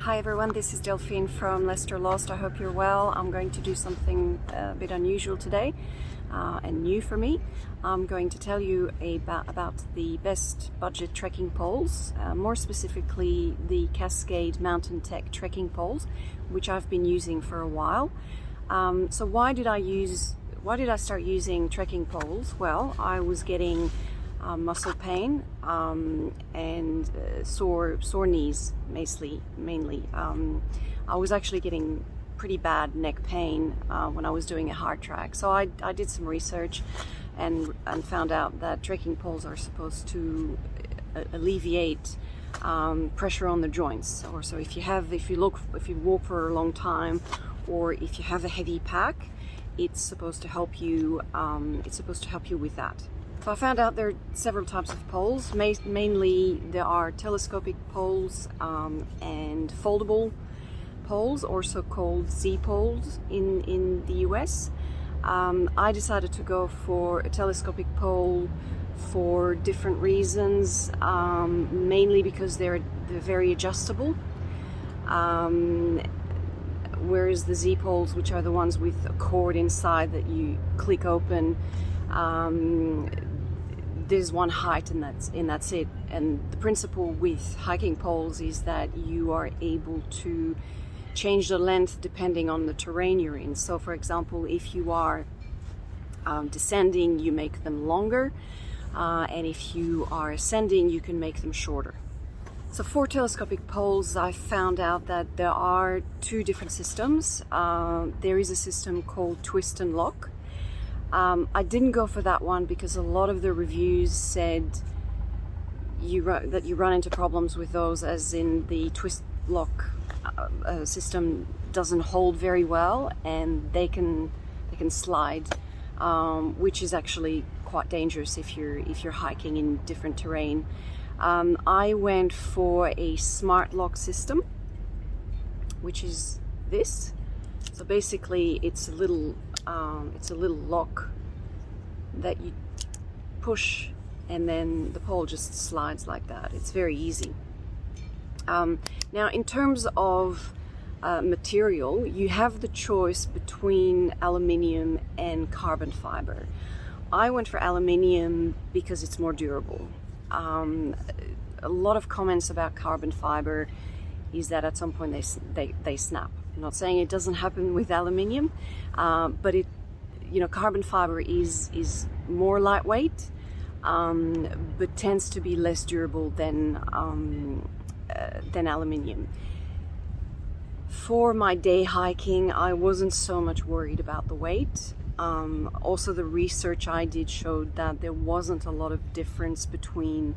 Hi everyone, this is Delphine from Leicester Lost. I hope you're well. I'm going to do something a bit unusual today and new for me. I'm going to tell you about the best budget trekking poles, more specifically the Cascade Mountain Tech trekking poles, which I've been using for a while. So why did I start using trekking poles? Well, I was getting muscle pain and sore knees mainly. I was actually getting pretty bad neck pain when I was doing a hard track. So I did some research and found out that trekking poles are supposed to alleviate pressure on the joints. Or so if you walk for a long time, or if you have a heavy pack, it's supposed to help you. It's supposed to help you with that. So I found out there are several types of poles. Mainly there are telescopic poles and foldable poles, also called Z poles in the US. I decided to go for a telescopic pole for different reasons, mainly because they're very adjustable. Whereas the Z poles, which are the ones with a cord inside that you click open, there's one height and that's it. And the principle with hiking poles is that you are able to change the length depending on the terrain you're in. So for example, if you are descending, you make them longer, and if you are ascending, you can make them shorter. So for telescopic poles, I found out that there are two different systems. There is a system called twist and lock. I didn't go for that one because a lot of the reviews said that you run into problems with those, as in the twist lock system doesn't hold very well, and they can slide, which is actually quite dangerous if you're hiking in different terrain. I went for a smart lock system, which is this. So basically, it's a little lock that you push, and then the pole just slides like that. It's very easy. Now, in terms of material, you have the choice between aluminium and carbon fiber. I went for aluminium because it's more durable. A lot of comments about carbon fiber is that at some point they snap. I'm not saying it doesn't happen with aluminium, but carbon fiber is more lightweight, but tends to be less durable than aluminium. For my day hiking, I wasn't so much worried about the weight. Also, the research I did showed that there wasn't a lot of difference between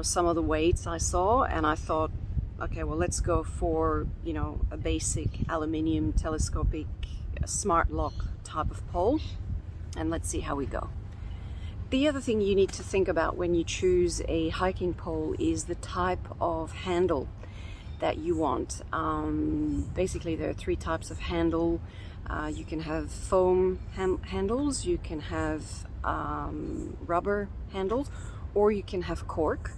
some of the weights I saw, and I thought, okay, well, let's go for a basic aluminium telescopic smart lock type of pole, and let's see how we go. The other thing you need to think about when you choose a hiking pole is the type of handle that you want. Basically, there are three types of handle. You can have foam handles, you can have rubber handles, or you can have cork.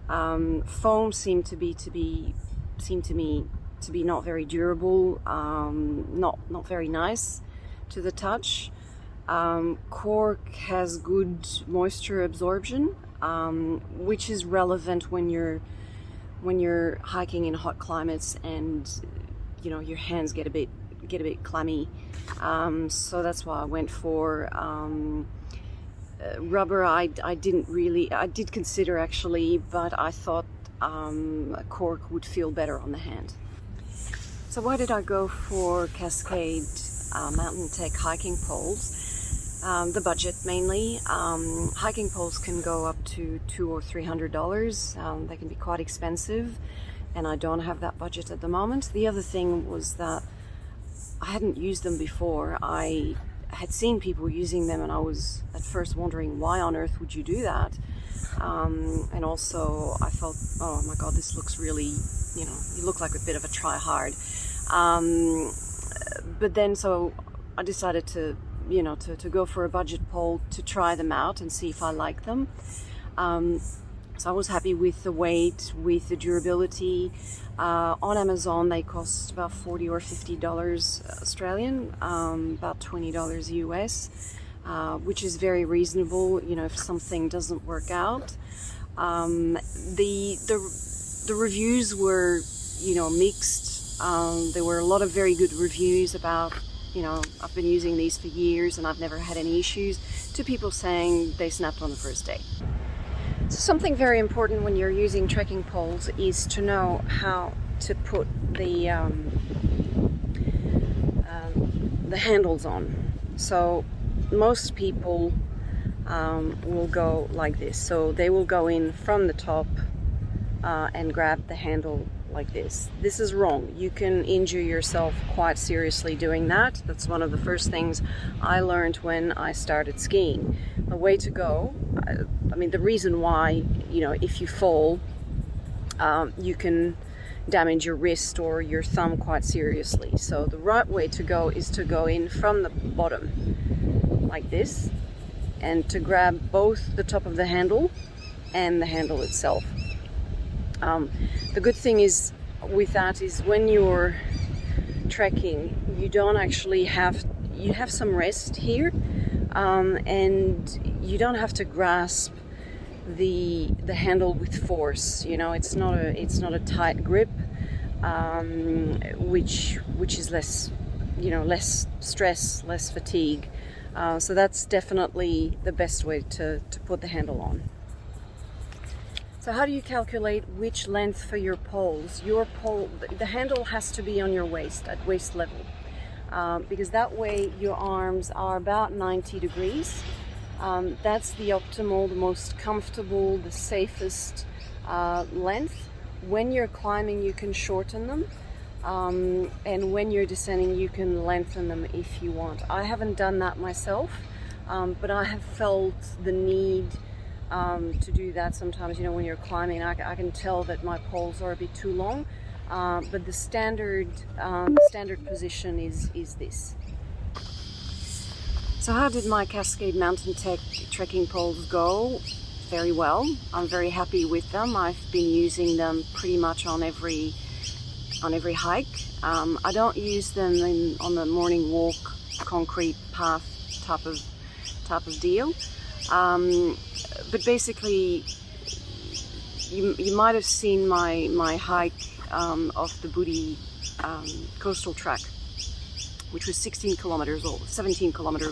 Foam seemed to me to be not very durable, not very nice to the touch. Cork has good moisture absorption, which is relevant when you're hiking in hot climates and your hands get a bit clammy. So that's why I went for rubber. I did consider actually, but I thought cork would feel better on the hand. So why did I go for Cascade Mountain Tech hiking poles? The budget mainly. Hiking poles can go up to $200 or $300. They can be quite expensive, and I don't have that budget at the moment. The other thing was that I hadn't used them before. I had seen people using them, and I was at first wondering, why on earth would you do that? And also I felt, oh my god, this looks really, you look like a bit of a try-hard. But then so I decided to go for a budget pole to try them out and see if I like them. So I was happy with the weight, with the durability. On Amazon, they cost about $40 or $50 Australian, about $20 US, which is very reasonable. You know, if something doesn't work out. The reviews were, you know, mixed. There were a lot of very good reviews about, you know, I've been using these for years and I've never had any issues, to people saying they snapped on the first day. So something very important when you're using trekking poles is to know how to put the handles on. So most people will go like this. So they will go in from the top and grab the handle like this. This is wrong. You can injure yourself quite seriously doing that. That's one of the first things I learned when I started skiing. The way to go, I mean, the reason why, you know, if you fall, you can damage your wrist or your thumb quite seriously. So the right way to go is to go in from the bottom like this, and to grab both the top of the handle and the handle itself. The good thing is with that is when you're trekking, you don't actually you have some rest here, and you don't have to grasp the handle with force. You know, it's not a tight grip, which is less, you know, less stress, less fatigue. So that's definitely the best way to put the handle on. So how do you calculate which length for your poles? Your pole, the handle has to be on your waist, at waist level, because that way your arms are about 90 degrees. That's the optimal, the most comfortable, the safest length. When you're climbing, you can shorten them. And when you're descending, you can lengthen them if you want. I haven't done that myself, but I have felt the need to do that sometimes. You know, when you're climbing, I can tell that my poles are a bit too long, but the standard position is this. So how did my Cascade Mountain Tech trekking poles go? Very well. I'm very happy with them. I've been using them pretty much on every hike. I don't use them on the morning walk, concrete path type of deal. But basically, you might have seen my hike of the Booty coastal track, which was 17 kilometers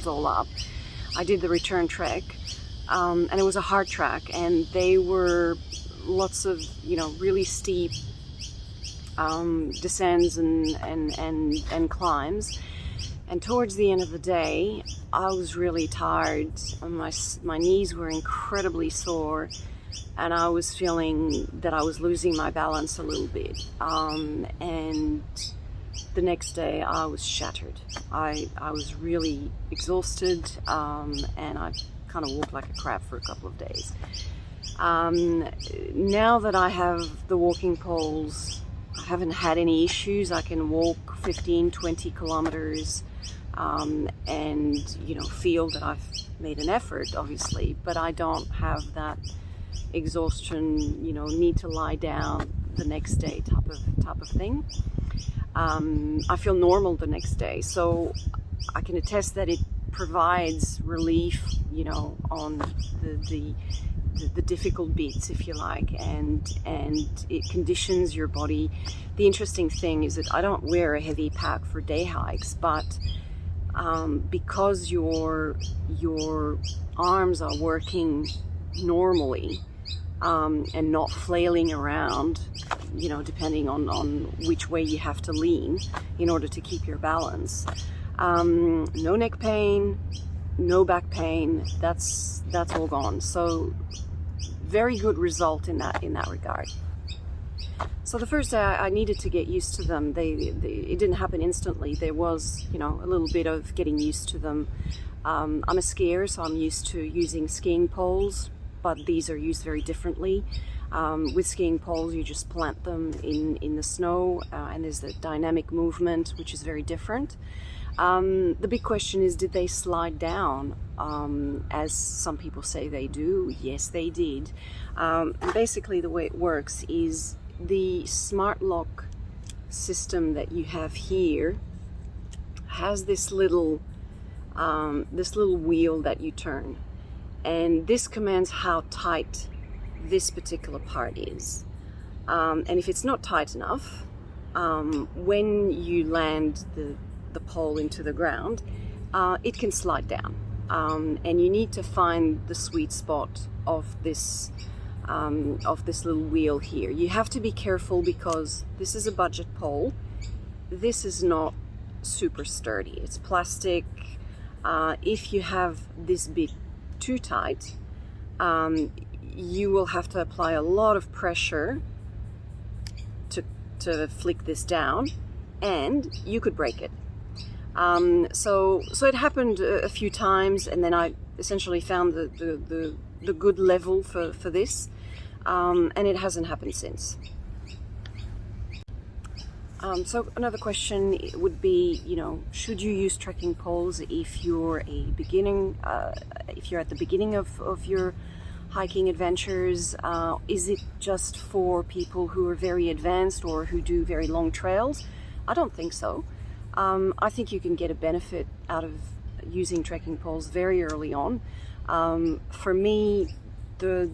all up. I did the return trek, and it was a hard track, and they were lots of, you know, really steep descents and climbs. And towards the end of the day, I was really tired. My knees were incredibly sore, and I was feeling that I was losing my balance a little bit. And the next day, I was shattered. I was really exhausted, and I kind of walked like a crab for a couple of days. Now that I have the walking poles, I haven't had any issues. I can walk 15, 20 kilometers and, you know, feel that I've made an effort, obviously, but I don't have that exhaustion, you know, need to lie down the next day type of thing. I feel normal the next day, so I can attest that it provides relief, you know, on the difficult bits, if you like, and it conditions your body. The interesting thing is that I don't wear a heavy pack for day hikes, but because your arms are working normally and not flailing around, you know, depending on which way you have to lean in order to keep your balance. No neck pain, no back pain, that's all gone. So very good result in that regard. So the first day I needed to get used to them. It didn't happen instantly. There was, you know, a little bit of getting used to them. I'm a skier, so I'm used to using skiing poles, but these are used very differently. With skiing poles, you just plant them in the snow, and there's the dynamic movement, which is very different. The big question is, did they slide down? As some people say they do. Yes, they did. And basically the way it works is the smart lock system that you have here has this little wheel that you turn, and this commands how tight this particular part is. And if it's not tight enough, when you land the pole into the ground, it can slide down, and you need to find the sweet spot of this little wheel here. You have to be careful because this is a budget pole. This is not super sturdy. It's plastic. If you have this bit too tight, you will have to apply a lot of pressure to flick this down, and you could break it. So it happened a few times, and then I essentially found the good level for this, and it hasn't happened since. So another question would be, should you use trekking poles if you're a beginning, if you're at the beginning of your hiking adventures? Is it just for people who are very advanced or who do very long trails? I don't think so. I think you can get a benefit out of using trekking poles very early on. For me, the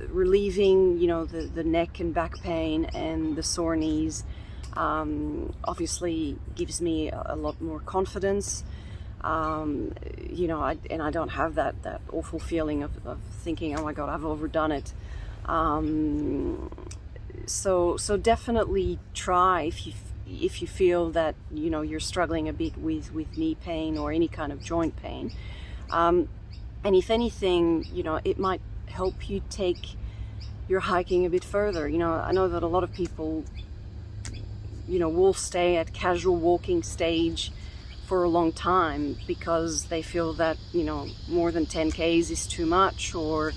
relieving, the neck and back pain and the sore knees obviously gives me a lot more confidence. And I don't have that awful feeling of thinking, oh my God, I've overdone it. So definitely try if you feel that you're struggling a bit with knee pain or any kind of joint pain, and if anything, it might help you take your hiking a bit further. I know that a lot of people will stay at casual walking stage for a long time because they feel that more than 10 k's is too much, or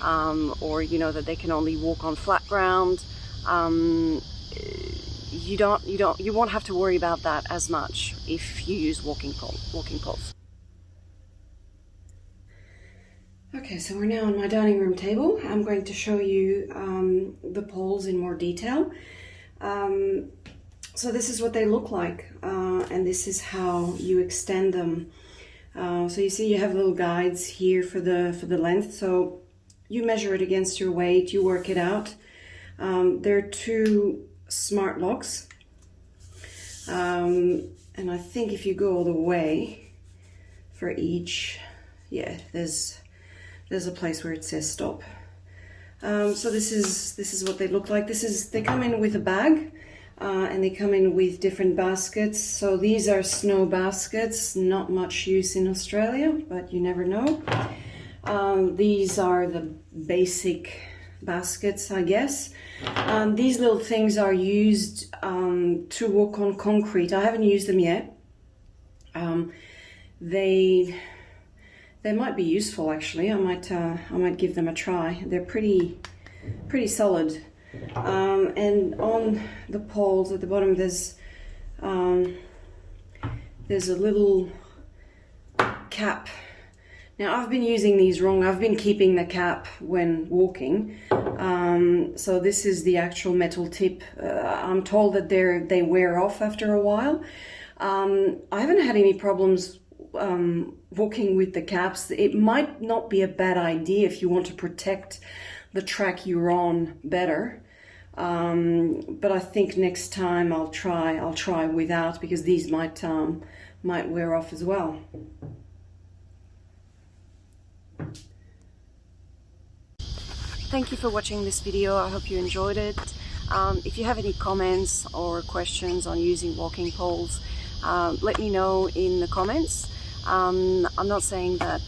that they can only walk on flat ground. You won't have to worry about that as much if you use walking poles. Okay, so we're now on my dining room table. I'm going to show you the poles in more detail. So this is what they look like, and this is how you extend them. So you see you have little guides here for the length. So you measure it against your weight, you work it out. There are 2 smart locks, and I think if you go all the way for each, there's a place where it says stop. So this is what they look like. They come in with a bag, and they come in with different baskets. So these are snow baskets, not much use in Australia, but you never know. These are the basic baskets, I guess. These little things are used to walk on concrete. I haven't used them yet. They might be useful, actually. I might give them a try. They're pretty solid. And on the poles at the bottom, there's a little cap. Now, I've been using these wrong. I've been keeping the cap when walking. So this is the actual metal tip. I'm told that they wear off after a while. I haven't had any problems walking with the caps. It might not be a bad idea if you want to protect the track you're on better. But I think next time I'll try without, because these might wear off as well. Thank you for watching this video. I hope you enjoyed it. If you have any comments or questions on using walking poles, let me know in the comments. I'm not saying that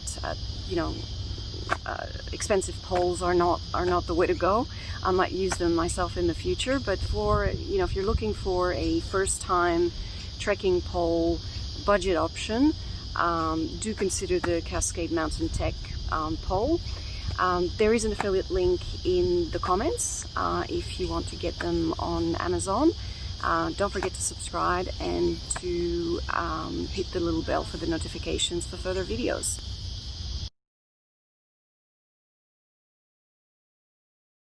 expensive poles are not the way to go. I might use them myself in the future, but for if you're looking for a first-time trekking pole budget option, do consider the Cascade Mountain Tech pole. There is an affiliate link in the comments if you want to get them on Amazon. Don't forget to subscribe and to hit the little bell for the notifications for further videos.